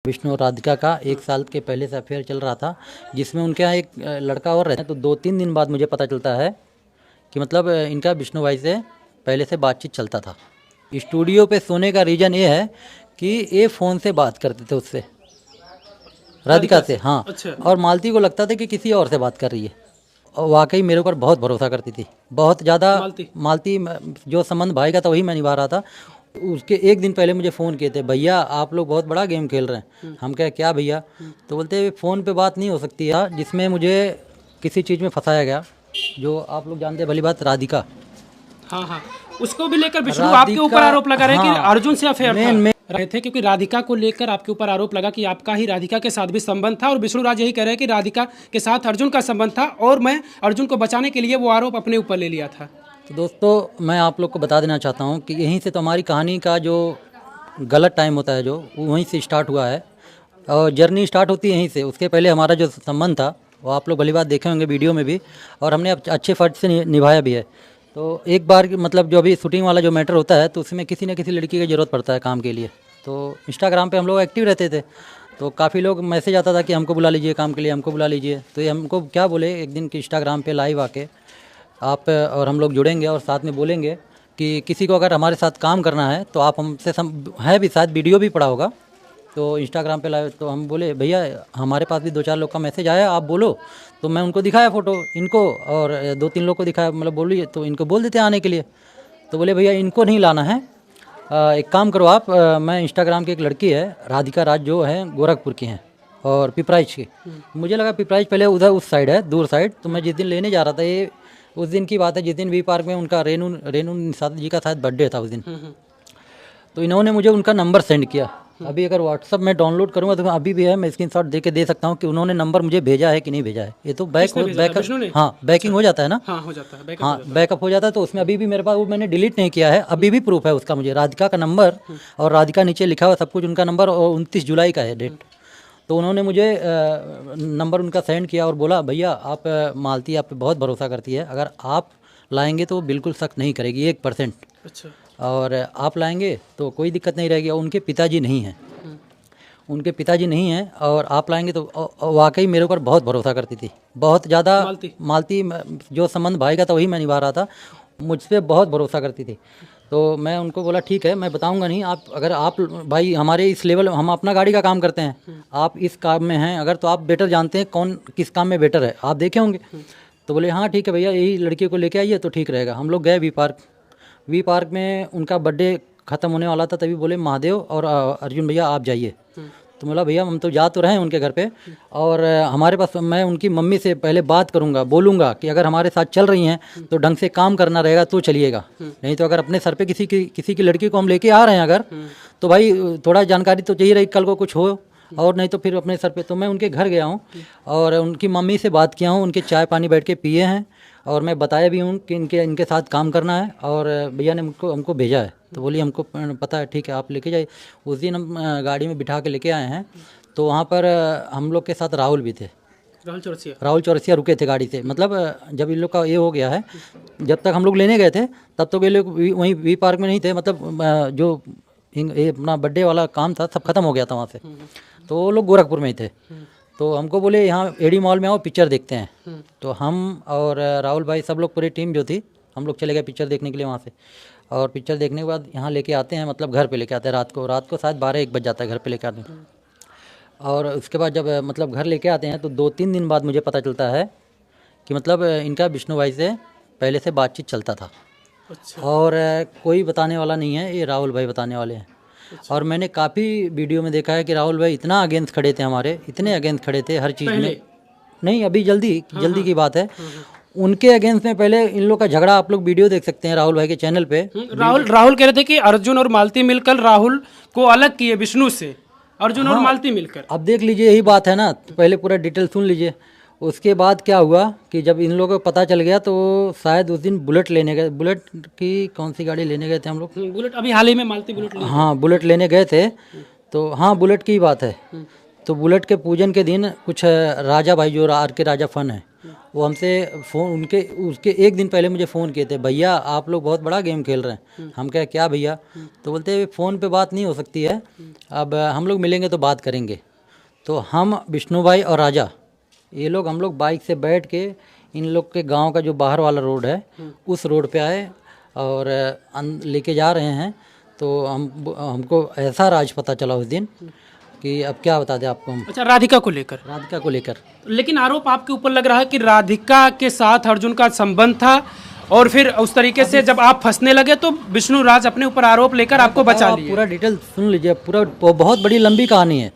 विष्णु और राधिका का 1 साल के पहले से अफेयर चल रहा था, जिसमें उनके यहाँ एक लड़का और रहता है। तो 2-3 दिन बाद मुझे पता चलता है कि मतलब इनका विष्णु भाई से पहले से बातचीत चलता था। स्टूडियो पे सोने का रीज़न ये है कि ये फ़ोन से बात करते थे उससे, राधिका से। हाँ। अच्छा। और मालती को लगता था कि किसी और से बात कर रही है, और वाकई मेरे ऊपर बहुत भरोसा करती थी, बहुत ज़्यादा। मालती जो संबंध भाई का था वही मैं निभा रहा था। उसके 1 दिन पहले मुझे फ़ोन किए थे, भैया आप लोग बहुत बड़ा गेम खेल रहे हैं। हम कहे क्या भैया? तो बोलते फ़ोन पे बात नहीं हो सकती यार, जिसमें मुझे किसी चीज़ में फंसाया गया, जो आप लोग जानते हैं भली बात, राधिका। हाँ हाँ, उसको भी लेकर विष्णु आपके ऊपर आरोप लगा रहे हैं कि अर्जुन से अफेयर रहे थे, क्योंकि राधिका को लेकर आपके ऊपर आरोप लगा कि आपका ही राधिका के साथ भी संबंध था, और विष्णु राज यही कह रहे हैं कि राधिका के साथ अर्जुन का संबंध था और मैं अर्जुन को बचाने के लिए वो आरोप अपने ऊपर ले लिया था। तो दोस्तों, मैं आप लोग को बता देना चाहता हूँ कि यहीं से तो हमारी कहानी का जो गलत टाइम होता है, जो वहीं से स्टार्ट हुआ है, और जर्नी स्टार्ट होती है यहीं से। उसके पहले हमारा जो संबंध था वो आप लोग भली बात देखे होंगे वीडियो में भी, और हमने अच्छे फर्ज से निभाया भी है। तो एक बार मतलब जो अभी शूटिंग वाला जो मैटर होता है, तो उसमें किसी न किसी लड़की की ज़रूरत पड़ता है काम के लिए। तो इंस्टाग्राम पे हम लोग एक्टिव रहते थे, तो काफ़ी लोग मैसेज आता था कि हमको बुला लीजिए काम के लिए, हमको बुला लीजिए। तो ये हमको क्या बोले एक दिन कि इंस्टाग्राम पे लाइव आके आप और हम लोग जुड़ेंगे और साथ में बोलेंगे कि किसी को अगर हमारे साथ काम करना है तो आप हमसे है भी, शायद वीडियो भी पड़ा होगा तो इंस्टाग्राम पे लाइव। तो हम बोले भैया हमारे पास भी 2-4 लोग का मैसेज आया, आप बोलो। तो मैं उनको दिखाया फ़ोटो इनको, और 2-3 लोग को दिखाया, मतलब बोलिए तो इनको बोल देते आने के लिए। तो बोले भैया इनको नहीं लाना है, एक काम करो आप, मैं इंस्टाग्राम की एक लड़की है राधिका राज, जो है गोरखपुर की हैं और पिपराइच की। मुझे लगा पिपराइच पहले उधर उस साइड है, दूर साइड। तो मैं जिस दिन लेने जा रहा था, ये उस दिन की बात है जिस दिन वी पार्क में उनका रेनू निषाद जी का शायद बर्थडे था उस दिन। तो इन्होंने मुझे उनका नंबर सेंड किया। अभी अगर व्हाट्सअप में डाउनलोड करूँगा तो अभी भी है, मैं स्क्रीनशॉट दे के दे सकता हूँ कि उन्होंने नंबर मुझे भेजा है कि नहीं भेजा है। ये तो बैकिंग हो जाता है ना। हाँ, हो जाता है, बैकअप हो जाता है। तो उसमें अभी भी मेरे पास, वो मैंने डिलीट नहीं किया है, अभी भी प्रूफ है उसका मुझे, राधिका का नंबर, और राधिका नीचे लिखा हुआ सब कुछ, उनका नंबर, और 29 जुलाई का है डेट। तो उन्होंने मुझे नंबर उनका सेंड किया और बोला भैया आप, मालती आप पे बहुत भरोसा करती है, अगर आप लाएंगे तो बिल्कुल शक नहीं करेगी 1%। अच्छा। और आप लाएंगे तो कोई दिक्कत नहीं रहेगी। उनके पिताजी नहीं हैं, उनके पिताजी नहीं हैं, और आप लाएंगे तो वाकई मेरे ऊपर बहुत भरोसा करती थी, बहुत ज़्यादा। मालती जो संबंध भाई का था वही मैं निभा रहा था, मुझ पर बहुत भरोसा करती थी। तो मैं उनको बोला ठीक है, मैं बताऊंगा नहीं, आप अगर आप भाई हमारे इस लेवल, हम अपना गाड़ी का काम करते हैं, आप इस काम में हैं अगर, तो आप बेटर जानते हैं कौन किस काम में बेटर है, आप देखे होंगे। तो बोले हाँ ठीक है भैया, यही लड़की को लेके आइए तो ठीक रहेगा। हम लोग गए वी पार्क में, उनका बर्थडे ख़त्म होने वाला था, तभी बोले महादेव और अर्जुन भैया आप जाइए। तो बोला भैया हम तो जा तो रहे हैं उनके घर पे, और हमारे पास, मैं उनकी मम्मी से पहले बात करूंगा, बोलूँगा कि अगर हमारे साथ चल रही हैं तो ढंग से काम करना रहेगा तो चलिएगा, नहीं तो अगर अपने सर पे किसी की लड़की को हम लेके आ रहे हैं अगर, तो भाई थोड़ा जानकारी तो चाहिए रही, कल को कुछ हो, और नहीं तो फिर अपने सर पे। तो मैं उनके घर गया हूँ और उनकी मम्मी से बात किया हूँ, उनके चाय पानी बैठ के पिए हैं, और मैं बताया भी हूँ कि इनके साथ काम करना है, और भैया ने हमको भेजा है। तो बोली हमको पता है, ठीक है आप लेके जाइए। उस दिन हम गाड़ी में बिठा के लेके आए हैं। तो वहाँ पर हम लोग के साथ राहुल भी थे, राहुल चौरसिया रुके थे गाड़ी से। मतलब जब इन लोग का ये हो गया है, जब तक हम लोग लेने गए थे तब तो ये लोग वहीं वी पार्क में नहीं थे, मतलब जो ये अपना बर्थडे वाला काम था सब खत्म हो गया था वहाँ से। तो वो लोग गोरखपुर में ही थे। तो हमको बोले यहाँ एडी मॉल में आओ पिक्चर देखते हैं। तो हम और राहुल भाई, सब लोग, पूरी टीम जो थी, हम लोग चले गए पिक्चर देखने के लिए वहाँ से। और पिक्चर देखने के बाद यहाँ लेके आते हैं, मतलब घर पे लेके आते हैं रात को शायद 12-1 बज जाता है घर पे लेके आते हैं। और उसके बाद जब मतलब घर लेके आते हैं तो 2-3 दिन बाद मुझे पता चलता है कि मतलब इनका विष्णु भाई से पहले से बातचीत चलता था। अच्छा। और कोई बताने वाला नहीं है, ये राहुल भाई बताने वाले हैं। अच्छा। और मैंने काफ़ी वीडियो में देखा है कि राहुल भाई इतना अगेंस्ट खड़े थे हमारे, इतने अगेंस्ट खड़े थे हर चीज़ में। नहीं, अभी जल्दी की बात है। उनके अगेंस्ट में पहले इन लोग का झगड़ा आप लोग वीडियो देख सकते हैं राहुल भाई के चैनल पे। राहुल कह रहे थे कि अर्जुन और मालती मिलकर राहुल को अलग किए विष्णु से, अर्जुन और मालती मिलकर। अब देख लीजिए, यही बात है ना, तो पहले पूरा डिटेल सुन लीजिए। उसके बाद क्या हुआ कि जब इन लोगों को पता चल गया तो शायद उस दिन बुलेट लेने गए, बुलेट की कौन सी गाड़ी लेने गए थे हम लोग, बुलेट, अभी हाल ही में मालती बुलेट हाँ बुलेट लेने गए थे। तो हाँ बुलेट की बात है। तो बुलेट के पूजन के दिन कुछ राजा भाई, जो आर के राजा फन है, वो हमसे फ़ोन उसके एक दिन पहले मुझे फ़ोन किए थे, भैया आप लोग बहुत बड़ा गेम खेल रहे हैं। हम कहे क्या भैया? तो बोलते फ़ोन पे बात नहीं हो सकती है, अब हम लोग मिलेंगे तो बात करेंगे। तो हम विष्णु भाई और राजा ये लोग हम लोग बाइक से बैठ के इन लोग के गांव का जो बाहर वाला रोड है उस रोड पे आए और लेके जा रहे हैं। तो हमको ऐसा राज पता चला उस दिन कि अब क्या बता दें आपको हम। अच्छा, राधिका को लेकर लेकिन आरोप आपके ऊपर लग रहा है कि राधिका के साथ अर्जुन का संबंध था और फिर उस तरीके से जब आप फंसने लगे तो विष्णु राज अपने ऊपर आरोप लेकर आपको बचा लिए। पूरा डिटेल सुन लीजिए, पूरा बहुत बड़ी लंबी कहानी है।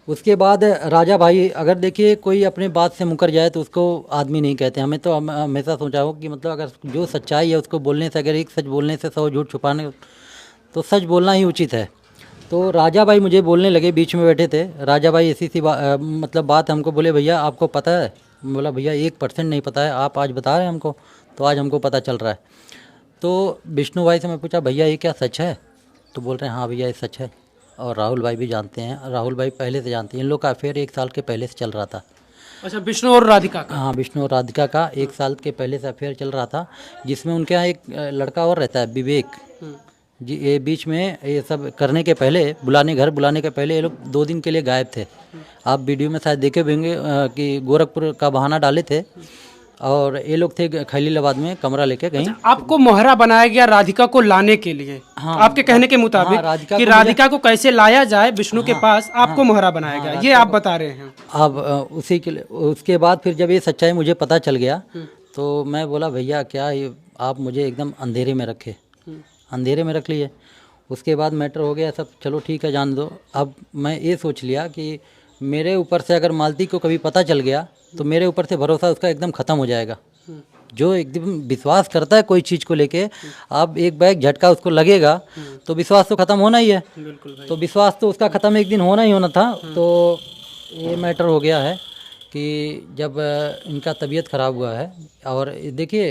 उसके बाद राजा भाई, अगर देखिए कोई अपने बात से मुकर जाए तो उसको आदमी नहीं कहते। हमें तो हमेशा सोचा हो कि मतलब अगर जो सच्चाई है उसको बोलने से, अगर एक सच बोलने से 100 झूठ छुपाने, तो सच बोलना ही उचित है। तो राजा भाई मुझे बोलने लगे, बीच में बैठे थे राजा भाई, ऐसी सी मतलब बात हमको बोले, भैया आपको पता है? बोला भैया 1% नहीं पता है, आप आज बता रहे हैं हमको, तो आज हमको पता चल रहा है। तो विष्णु भाई से मैं पूछा भैया ये क्या सच है? तो बोल रहे हैं हाँ भैया ये सच है। और राहुल भाई भी जानते हैं, राहुल भाई पहले से जानते हैं, इन लोग का अफेयर 1 साल के पहले से चल रहा था। अच्छा, विष्णु और राधिका का? हाँ, विष्णु और राधिका का 1 साल के पहले से अफेयर चल रहा था, जिसमें उनके यहाँ एक लड़का और रहता है विवेक जी। ये बीच में ये सब करने के पहले, घर बुलाने के पहले ये लोग 2 दिन के लिए गायब थे। आप वीडियो में शायद देखे होंगे कि गोरखपुर का बहाना डाले थे और ये लोग थे खलीलाबाद में कमरा लेके कहीं। अच्छा, आपको मोहरा बनाया गया राधिका को लाने के लिए? हाँ, आपके कहने के मुताबिक कि राधिका को कैसे लाया जाए विष्णु के पास, आपको मोहरा बनाया गया, ये आप बता रहे हैं। अब उसी के लिए उसके बाद फिर जब ये सच्चाई मुझे पता चल गया तो मैं बोला भैया क्या ये आप मुझे एकदम अंधेरे में रखे, अंधेरे में रख लिए। उसके बाद मैटर हो गया सब, चलो ठीक है जान दो। अब मैं ये सोच लिया कि मेरे ऊपर से अगर मालती को कभी पता चल गया तो मेरे ऊपर से भरोसा उसका एकदम ख़त्म हो जाएगा। जो एकदम विश्वास करता है कोई चीज़ को लेके, आप एक बैग झटका उसको लगेगा तो विश्वास तो ख़त्म होना ही है। तो विश्वास तो उसका ख़त्म एक दिन होना ही होना था। तो ये मैटर हो गया है कि जब इनका तबीयत ख़राब हुआ है, और देखिए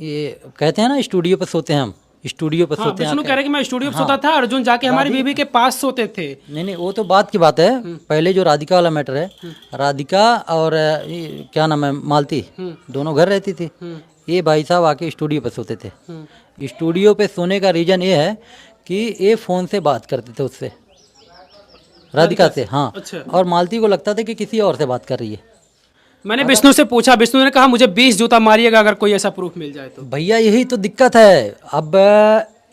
ये कहते हैं ना स्टूडियो पर सोते हैं हम, स्टूडियो पर सोते हैं। विष्णु कह रहे कि मैं स्टूडियो पर सोता था, अर्जुन जाके हमारी बीवी के पास सोते थे। नहीं वो तो बात की बात है। पहले जो राधिका वाला मैटर है, राधिका और क्या नाम है मालती, दोनों घर रहती थी। ये भाई साहब आके स्टूडियो पे सोते थे। स्टूडियो पे सोने का रीज़न ये है कि ये फ़ोन से बात करते थे उससे, राधिका से। हाँ। अच्छा। और मालती को लगता था कि किसी और से बात कर रही है। मैंने विष्णु से पूछा, विष्णु ने कहा मुझे 20 जूता मारिएगा अगर कोई ऐसा प्रूफ मिल जाए तो। भैया यही तो दिक्कत है। अब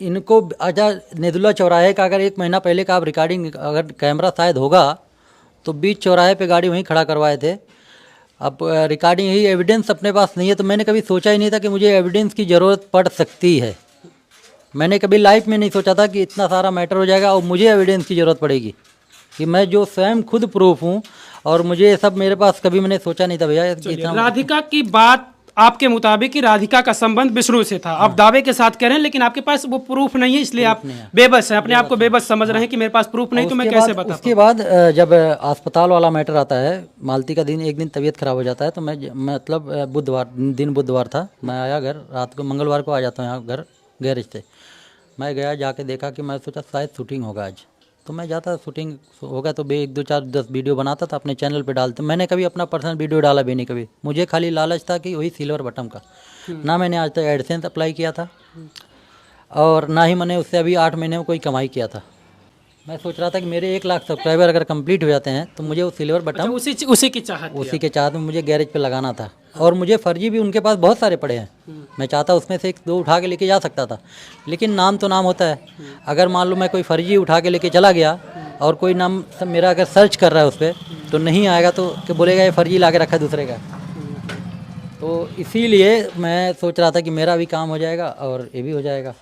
इनको अच्छा नेदुल्ला चौराहे का अगर 1 महीना पहले का आप रिकॉर्डिंग, अगर कैमरा शायद होगा तो बीच चौराहे पे गाड़ी वहीं खड़ा करवाए थे। अब रिकॉर्डिंग यही एविडेंस अपने पास नहीं है, तो मैंने कभी सोचा ही नहीं था कि मुझे एविडेंस की ज़रूरत पड़ सकती है। मैंने कभी लाइफ में नहीं सोचा था कि इतना सारा मैटर हो जाएगा और मुझे एविडेंस की ज़रूरत पड़ेगी, कि मैं जो स्वयं खुद प्रूफ हूँ। और मुझे ये सब मेरे पास कभी मैंने सोचा नहीं था भैया। राधिका की बात आपके मुताबिक कि राधिका का संबंध विष्णु से था, आप दावे के साथ कह रहे हैं, लेकिन आपके पास वो प्रूफ नहीं है, इसलिए आप बेबस हैं, अपने आप को बेबस समझ रहे हैं कि मेरे पास प्रूफ नहीं तो मैं कैसे बताऊं। उसके बाद जब अस्पताल वाला मैटर आता है, मालती का एक दिन तबीयत खराब हो जाता है, तो मैं मतलब बुधवार था, मैं आया घर रात को, मंगलवार को आ जाता हूँ यहाँ घर गैरेज से। मैं गया, जाके देखा कि मैं सोचा शायद शूटिंग होगा आज, तो मैं जाता, शूटिंग होगा तो 1, 2, 4, 10 वीडियो बनाता था, अपने चैनल पे डालता। मैंने कभी अपना पर्सनल वीडियो डाला भी नहीं कभी, मुझे खाली लालच था कि वही सिल्वर बटन का। ना मैंने आज तक एडसेंस अप्लाई किया था और ना ही मैंने उससे अभी 8 महीने में कोई कमाई किया था। मैं सोच रहा था कि मेरे 1 लाख सब्सक्राइबर अगर कंप्लीट हो जाते हैं तो मुझे वो सिल्वर बटन उसी की चाहत में मुझे गैरेज पे लगाना था। और मुझे फर्जी भी उनके पास बहुत सारे पड़े हैं, मैं चाहता उसमें से 1-2 उठा के लेके जा सकता था, लेकिन नाम तो नाम होता है। अगर मान लो मैं कोई फर्जी उठा के लेके चला गया और कोई नाम मेरा अगर सर्च कर रहा है उस पर तो नहीं आएगा, तो क्या बोलेगा ये फर्जी ला के रखा है दूसरे का। तो इसीलिए मैं सोच रहा था कि मेरा भी काम हो जाएगा और ये भी हो जाएगा।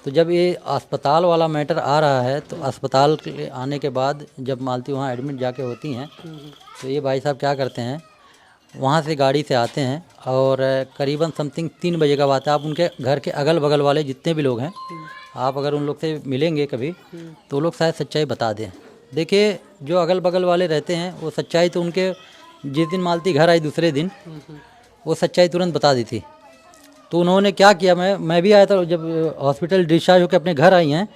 तो जब ये अस्पताल वाला मैटर आ रहा है, तो अस्पताल के आने के बाद जब मालती वहाँ एडमिट जाके होती हैं, तो ये भाई साहब क्या करते हैं, वहाँ से गाड़ी से आते हैं और करीबन समथिंग 3 बजे का बात है। आप उनके घर के अगल बगल वाले जितने भी लोग हैं, आप अगर उन लोग से मिलेंगे कभी तो लोग शायद सच्चाई बता दें। देखिए जो अगल बगल वाले रहते हैं वो सच्चाई तो उनके, जिस दिन मालती घर आई दूसरे दिन वो सच्चाई तुरंत बता दी थी। तो उन्होंने क्या किया, मैं भी आया था जब हॉस्पिटल डिस्चार्ज होकर अपने घर आई हैं,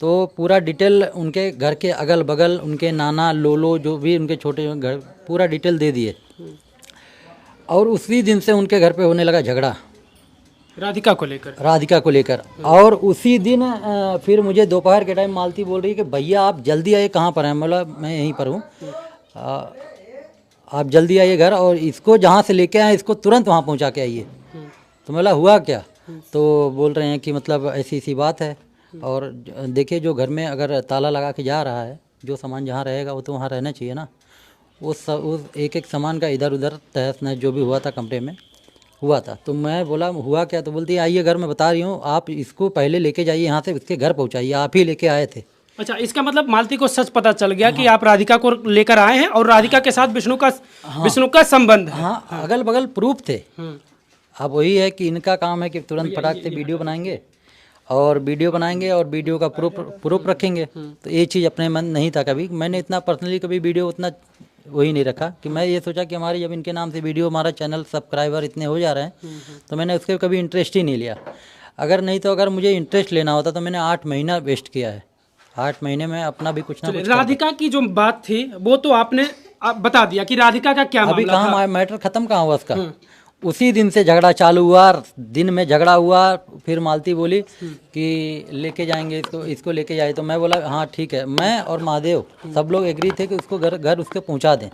तो पूरा डिटेल उनके घर के अगल बगल, उनके नाना लोलो जो भी उनके छोटे घर, पूरा डिटेल दे दिए। और उसी दिन से उनके घर पे होने लगा झगड़ा राधिका को लेकर। राधिका को लेकर। और उसी दिन फिर मुझे दोपहर के टाइम मालती बोल रही है कि भैया आप जल्दी आइए, कहाँ पर हैं? बोला मैं यहीं पर हूँ, आप जल्दी आइए घर, और इसको जहाँ से लेके आए इसको तुरंत वहाँ पहुँचा के आइए। तो बोला हुआ क्या? तो बोल रहे हैं कि मतलब ऐसी ऐसी बात है, और देखिए जो घर में अगर ताला लगा के जा रहा है, जो सामान जहाँ रहेगा वो तो वहाँ रहना चाहिए ना। उस एक एक सामान का इधर उधर तहस नहस जो भी हुआ था कमरे में हुआ था। तो मैं बोला हुआ क्या? तो बोलती है आइए घर, मैं बता रही हूँ, आप इसको पहले लेके जाइए यहाँ से, उसके घर पहुँचाइए, आप ही लेके आए थे। अच्छा, इसका मतलब मालती को सच पता चल गया कि आप राधिका को लेकर आए हैं और राधिका के साथ विष्णु का संबंध है। हाँ, अगल बगल प्रूफ थे। अब वही है कि इनका काम है कि तुरंत फटाक से वीडियो बनाएंगे और वीडियो का प्रूफ रखेंगे। तो ये चीज़ अपने मन नहीं था कभी। मैंने इतना पर्सनली कभी वीडियो उतना वही नहीं रखा कि मैं ये सोचा कि हमारी जब इनके नाम से वीडियो, हमारा चैनल सब्सक्राइबर इतने हो जा रहे हैं तो मैंने उसके कभी इंटरेस्ट ही नहीं लिया। अगर मुझे इंटरेस्ट लेना होता तो मैंने 8 महीना वेस्ट किया है। 8 महीने में अपना भी कुछ ना कुछ। राधिका की जो बात थी वो तो आपने बता दिया कि राधिका का क्या अभी मामला था। कहाँ मैटर खत्म कहाँ हुआ उसका? उसी दिन से झगड़ा चालू हुआ, दिन में झगड़ा हुआ। फिर मालती बोली कि लेके जाएंगे इसको लेके जाए। तो मैं बोला हाँ ठीक है। मैं और महादेव सब लोग एग्री थे कि उसको घर उसके पहुंचा दें।